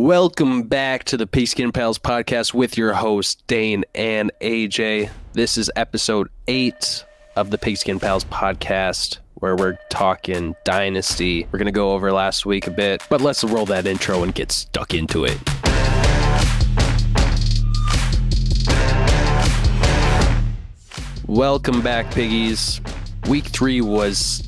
Welcome back to the Pigskin Pals podcast with your hosts, Dayne and AJ. This is episode 8 of the Pigskin Pals podcast, where we're talking Dynasty. We're going to go over last week a bit, but let's roll that intro and get stuck into it. Welcome back, piggies. Week 3 was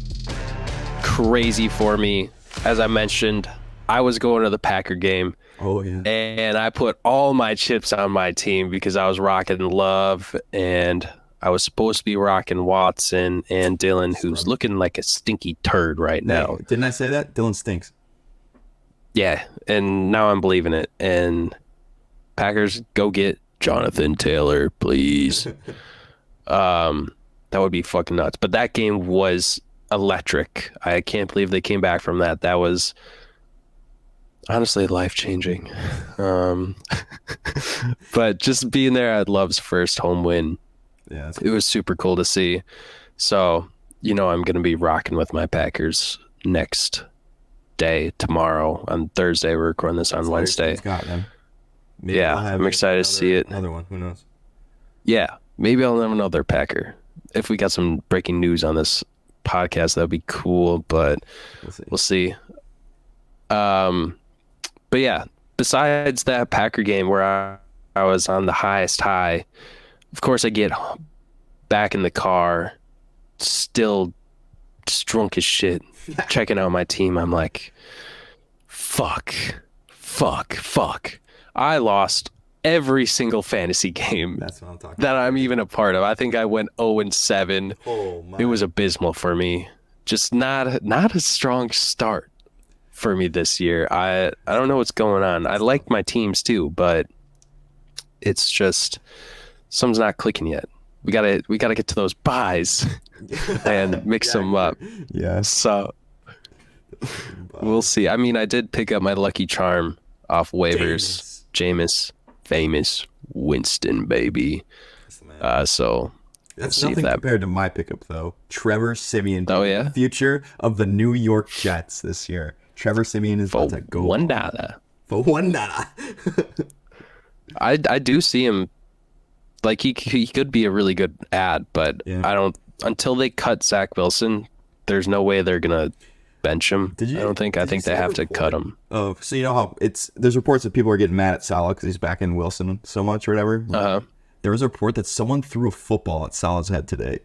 crazy for me. As I mentioned, I was going to the Packer game. Oh, yeah. And I put all my chips on my team because I was rocking Love, and I was supposed to be rocking Watson and Dylan, who's looking like a stinky turd right now. Hey, didn't I say that? Dylan stinks. Yeah, and now I'm believing it. And Packers, go get Jonathan Taylor, please. That would be fucking nuts. But that game was electric. I can't believe they came back from that. That was honestly life-changing. But just being there at Love's first home win, yeah, it was super cool to see. So, I'm going to be rocking with my Packers next day, tomorrow. On Thursday, we're recording this on Wednesday. Yeah, I'm excited to see it. Another one, who knows? Yeah, maybe I'll have another Packer. If we got some breaking news on this podcast, that'd be cool, but we'll see. But yeah, besides that Packer game where I was on the highest high, of course I get back in the car, still just drunk as shit, checking out my team. I'm like, fuck. I lost every single fantasy game that I'm even a part of. I think I went 0-7. Oh my. It was abysmal for me. Just not a strong start for me this year. I don't know what's going on. I like my teams too, but it's just something's not clicking yet. We gotta get to those buys and mix them up. Yeah. So we'll see. I mean, I did pick up my lucky charm off waivers. Jameis, famous Winston, baby. So that's we'll nothing compared to my pickup, though. Trevor Siemian. Oh, yeah? Future of the New York Jets this year. Trevor Siemian is about to go $1. For $1. I do see him. Like, he could be a really good ad, but yeah. I don't. Until they cut Zach Wilson, there's no way they're gonna bench him. I don't think. I think they have to cut him. Oh, so you know how there's reports that people are getting mad at Salah because he's backing Wilson so much or whatever. There was a report that someone threw a football at Salah's head today.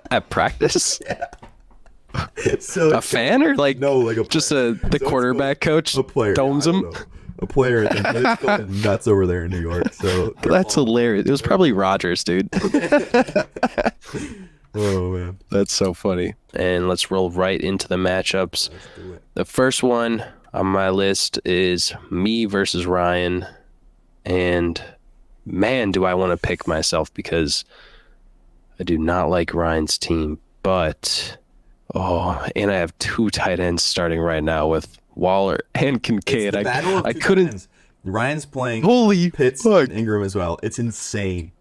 At practice? Yeah. So a fan or like no, like the quarterback coach a player domes him? A player it's going nuts over there in New York. So that's hilarious. It was probably Rodgers, dude. Oh man, that's so funny. And let's roll right into the matchups. Let's do it. The first one on my list is me versus Ryan, and man, do I want to pick myself because I do not like Ryan's team. But and I have 2 tight ends starting right now with Waller and Kincaid. I couldn't. Ryan's playing. Holy Pitts fuck. And Ingram as well. It's insane.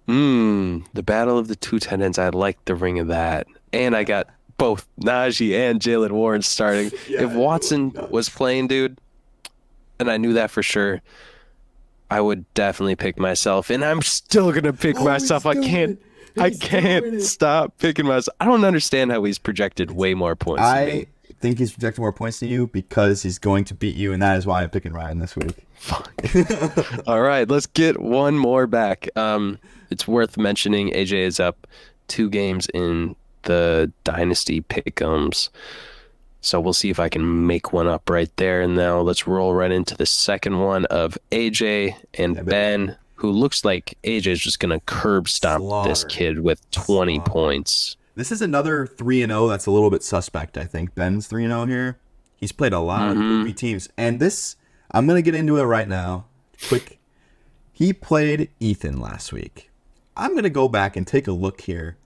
The battle of the 2 tight ends. I like the ring of that. And I got both Najee and Jalen Warren starting. Yeah, if Watson was playing, dude, and I knew that for sure, I would definitely pick myself. And I'm still gonna pick myself. I can't stop picking myself. I don't understand how he's projected way more points than me. I think he's projecting more points than you because he's going to beat you, and that is why I'm picking Ryan this week. Fuck. All right, let's get one more back. It's worth mentioning AJ is up 2 games in the Dynasty pick'ems. So we'll see if I can make one up right there. And now let's roll right into the second one of AJ and Ben, who looks like AJ is just going to curb stomp this kid with 20 points. This is another 3-0 that's a little bit suspect, I think. Ben's 3-0 here. He's played a lot of goofy teams. And this, I'm going to get into it right now. Quick. He played Ethan last week. I'm going to go back and take a look here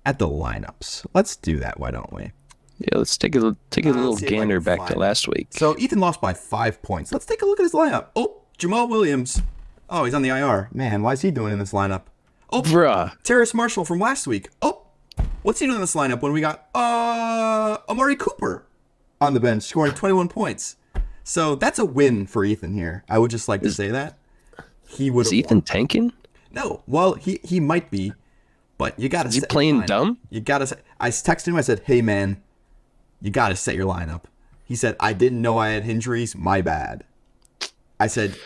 at the lineups. Let's do that, why don't we? Yeah, let's take a little gander back to last week. So Ethan lost by 5 points. Let's take a look at his lineup. Oh, Jamal Williams. Oh, he's on the IR. Man, why is he doing in this lineup? Oh, bruh. Terrace Marshall from last week. Oh, what's he doing in this lineup when we got Amari Cooper on the bench scoring 21 points? So that's a win for Ethan here. I would just like to say that. He would. Is Ethan tanking? No. Well, he might be, but you got to Is he set your playing lineup. dumb? You got to set. I texted him. I said, "Hey man, you got to set your lineup." He said, "I didn't know I had injuries. My bad." I said,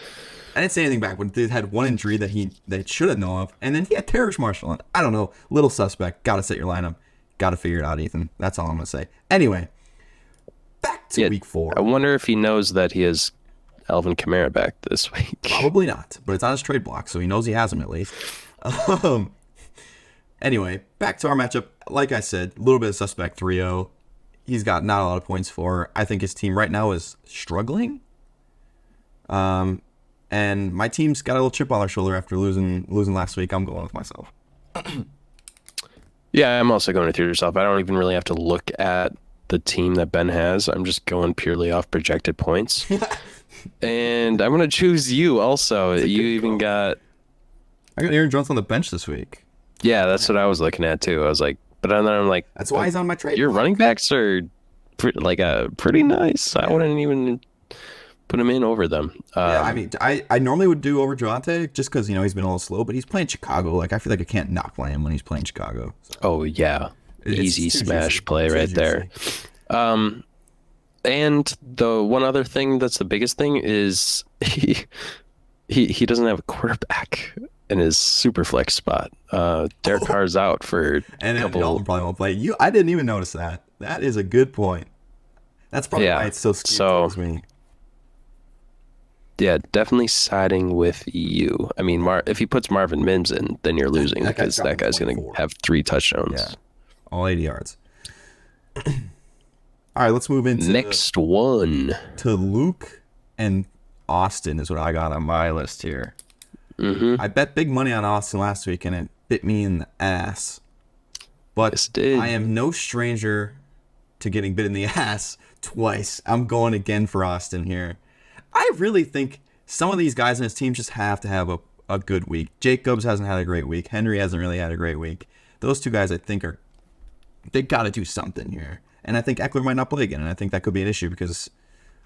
I didn't say anything back, but they had one injury that should have known of, and then he had Terrace Marshall on. I don't know, little suspect. Got to set your lineup. Got to figure it out, Ethan. That's all I'm gonna say. Anyway, back to week 4. I wonder if he knows that he has Alvin Kamara back this week. Probably not, but it's on his trade block, so he knows he has him at least. Anyway, back to our matchup. Like I said, a little bit of suspect 3-0. He's got not a lot of points for. I think his team right now is struggling. And my team's got a little chip on their shoulder after losing last week. I'm going with myself. Yeah, I'm also going with yourself. I don't even really have to look at the team that Ben has. I'm just going purely off projected points. And I'm going to choose you also. You even got... I got Aaron Jones on the bench this week. Yeah, that's what I was looking at too. I was like, but then I'm like... That's why he's on my trade Your block. running backs are pretty nice. I wouldn't even put him in over them. Yeah, I mean, I normally would do over Javonte just because, he's been a little slow, but he's playing Chicago. Like, I feel like I can't not play him when he's playing Chicago. So. Oh, yeah. Easy too smash juicy. play Too right juicy. there. And the one other thing that's the biggest thing is he doesn't have a quarterback in his super flex spot. Derek Carr's out for And a couple. Dalton probably won't play. I didn't even notice that. That is a good point. That's probably why it's so skewed towards me. Yeah, definitely siding with you. I mean, if he puts Marvin Mims in, then you're losing because that guy's going to have 3 touchdowns. Yeah, all 80 yards. All right, let's move into Next one. to Luke and Austin is what I got on my list here. Mm-hmm. I bet big money on Austin last week, and it bit me in the ass. But Yes, it did. I am no stranger to getting bit in the ass twice. I'm going again for Austin here. I really think some of these guys on his team just have to have a good week. Jacobs hasn't had a great week. Henry hasn't really had a great week. Those 2 guys, I think, they got to do something here. And I think Eckler might not play again, and I think that could be an issue because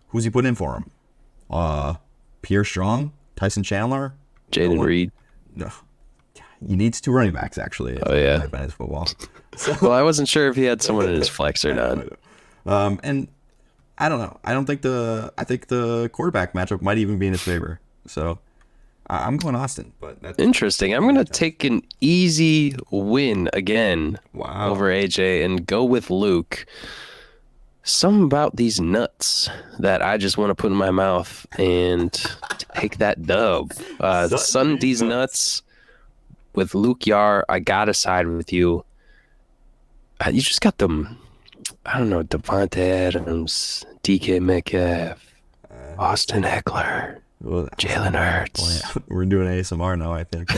who's he put in for him? Pierre Strong, Tyson Chandler, Jaden Reed. No, he needs 2 running backs actually. Oh, yeah. Fantasy football. Well, I wasn't sure if he had someone in his flex or not. And I don't know. I think the quarterback matchup might even be in his favor. So I'm going Austin. But that's Interesting. I'm going to take an easy win again over AJ and go with Luke. Something about these nuts that I just want to put in my mouth and take that dub. Sunday's nuts with Luke Yar. I got to side with you. You just got them. I don't know, Devontae Adams, DK Metcalf, Austin Eckler, Jalen Hurts. Boy, we're doing ASMR now, I think.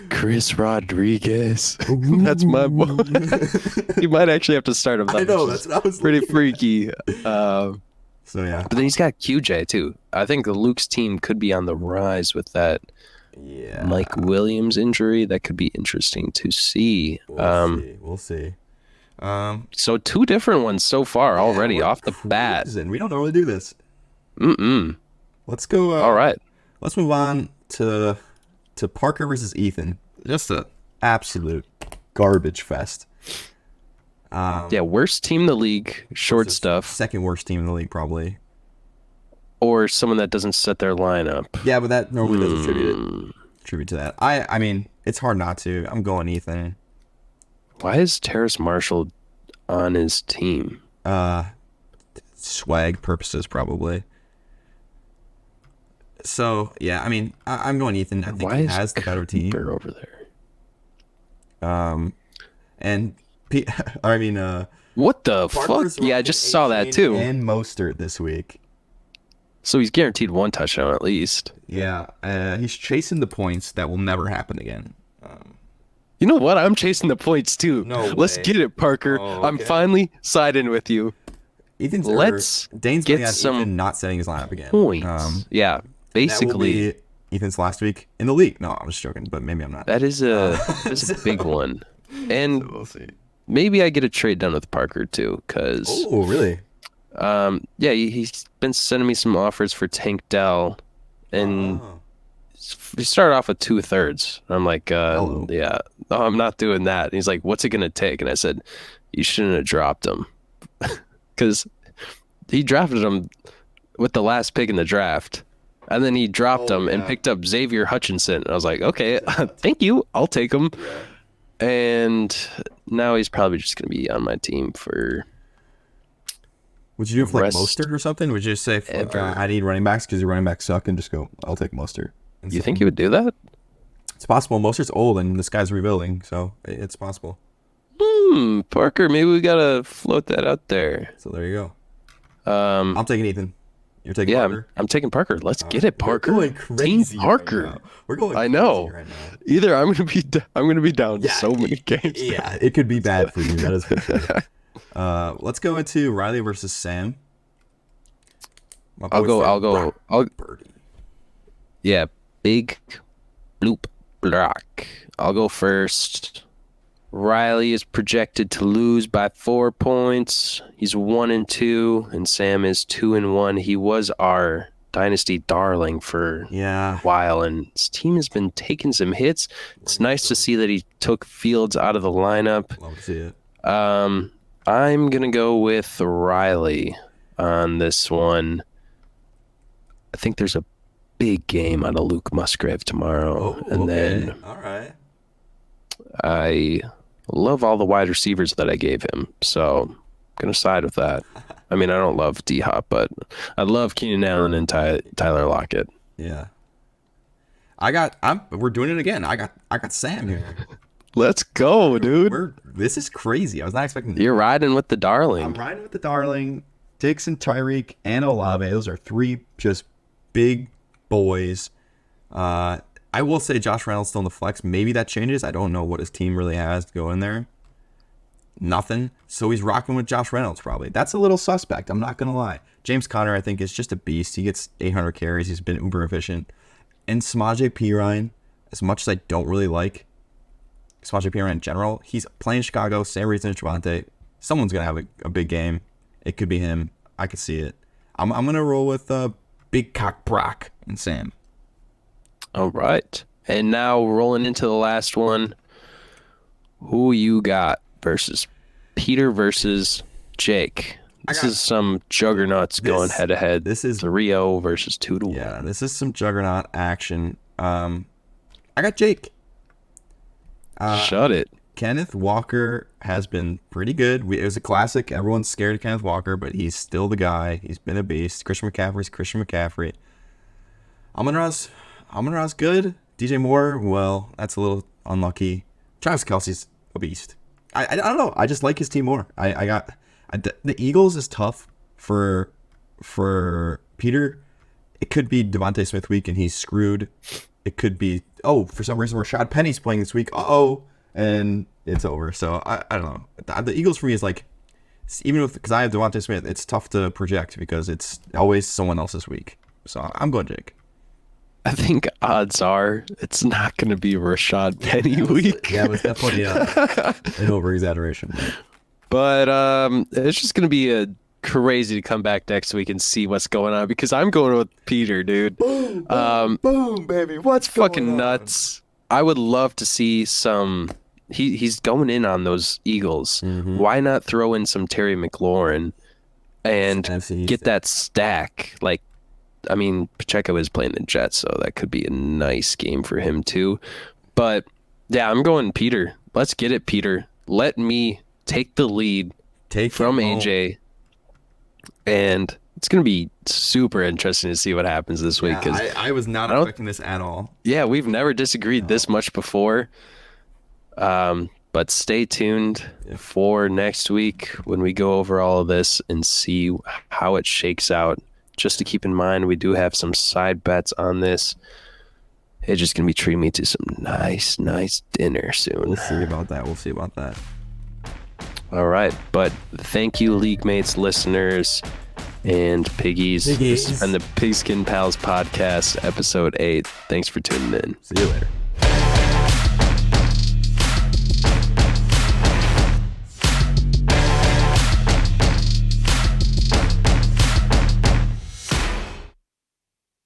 Chris Rodriguez. That's my boy. You might actually have to start him. I know, that's what I was pretty freaky. So, yeah. But then he's got QJ, too. I think Luke's team could be on the rise with that Mike Williams injury. That could be interesting to see. We'll see. So 2 different ones so far already off the bat. We don't normally do this. Let's go. All right. Let's move on to Parker versus Ethan. Just a absolute garbage fest. Worst team in the league, short stuff, Second worst team in the league, probably. or someone that doesn't set their lineup. Yeah, but that normally doesn't attribute to that. I mean, it's hard not to. I'm going Ethan. Why is Terrace Marshall on his team? Swag purposes, probably. So, yeah, I mean, I'm going Ethan. I think Why he is has the better team. Cooper over there? And, What the Parker's fuck? Yeah, I rocking just saw that too. And Mostert this week. So he's guaranteed 1 touchdown at least. Yeah, he's chasing the points that will never happen again. You know what? I'm chasing the points too. No Let's way. get it, Parker. Oh, I'm okay. finally siding with you. Let's Dane's get get some Ethan not setting his lineup again. points. Yeah, That will basically, be Ethan's last week in the league. No, I'm just joking, but maybe I'm not. that is a big one. And We'll see. maybe I get a trade done with Parker too, because Oh, really? Yeah, he's been sending me some offers for Tank Dell, and Oh, he started off with 2/3. I'm like, hello. yeah, no, I'm not doing that. And he's like, what's it gonna take? And I said, you shouldn't have dropped him because he drafted him with the last pick in the draft. And then he dropped Oh him and yeah. picked up Xavier Hutchinson. And I was like, okay, thank you. I'll take him. Yeah. And now he's probably just going to be on my team for Would you do it for like rest Mostert or something? Would you just say ever. I need running backs because your running backs suck and just go, I'll take Mostert. You think he would do that? It's possible. Mostert's old and this guy's rebuilding, so it's possible. Parker, maybe we got to float that out there. So there you go. Um, I'm taking Ethan. You're taking yeah, Parker. I'm taking Parker. Let's All get right. it, Parker. We're going Team crazy Parker. right now. We're going I crazy know. right now. Either I'm gonna be down so many games. Yeah, it could be bad for you. That is for sure. Let's go into Riley versus Sam. My I'll boy go. Sam I'll go. I'll Birdie. yeah. Big bloop block. I'll go first. Riley is projected to lose by 4 points. He's 1-2, and Sam is 2-1. He was our dynasty darling for Yeah. a while, and his team has been taking some hits. It's nice to see that he took Fields out of the lineup. Love to see it. I'm gonna go with Riley on this one. I think there's a big game on a Luke Musgrave tomorrow, Oh, and okay. then All right. I love all the wide receivers that I gave him, so I'm gonna side with that. I mean, I don't love D Hop, but I love Keenan Allen and Tyler Lockett. Yeah. We're doing it again. I got Sam here. Let's go, dude. This is crazy. I was not expecting this. You're riding with the I'm darling. riding with the darling. Dixon, Tyreek, and Olave. Those are three just big boys. I will say Josh Reynolds still in the flex. Maybe that changes. I don't know what his team really has to go in there. Nothing. So he's rocking with Josh Reynolds probably. That's a little suspect. I'm not going to lie. James Conner, I think, is just a beast. He gets 800 carries. He's been uber efficient. And Samaje Perine, as much as I don't really like Samaje Perine in general, he's playing Chicago. Sam Reason and Javante. Someone's going to have a big game. It could be him. I could see it. I'm going to roll with Big Cock Brock and Sam. All right. And now rolling into the last one. Who you got versus Peter versus Jake? This is some juggernauts going head to head. This is 3-0 versus 2-1. Yeah, this is some juggernaut action. I got Jake. Shut it. Kenneth Walker has been pretty good. It was a classic. Everyone's scared of Kenneth Walker, but he's still the guy. He's been a beast. Christian McCaffrey's Christian McCaffrey. Amon-Ra's good. DJ Moore, well, that's a little unlucky. Travis Kelce's a beast. I don't know. I just like his team more. The Eagles is tough for Peter. It could be Devontae Smith week and he's screwed. It could be, for some reason Rashad Penny's playing this week. And it's over. So I don't know. The Eagles for me is like, even because I have Devontae Smith, it's tough to project because it's always someone else's week. So I'm going Jake. I think odds are it's not going to be Rashad Penny week. Yeah, it was definitely an over-exaggeration. But it's just going to be a crazy to come back next week and see what's going on because I'm going with Peter, dude. Boom, boom, baby. What's fucking nuts. I would love to see some. He's going in on those Eagles. Mm-hmm. Why not throw in some Terry McLaurin and get that stack? Like, I mean, Pacheco is playing the Jets, so that could be a nice game for him too. But yeah, I'm going Peter. Let's get it, Peter. Let me take the lead from AJ, and it's going to be super interesting to see what happens this week. Cause I was not expecting this at all. Yeah, we've never disagreed this much before. But stay tuned for next week when we go over all of this and see how it shakes out. Just to keep in mind, we do have some side bets on this. It's just going to be treating me to some nice dinner soon. We'll see about that. All right. But thank you, League Mates, listeners, and Piggies. This has been the Pigskin Pals podcast, episode 8. Thanks for tuning in. See you later.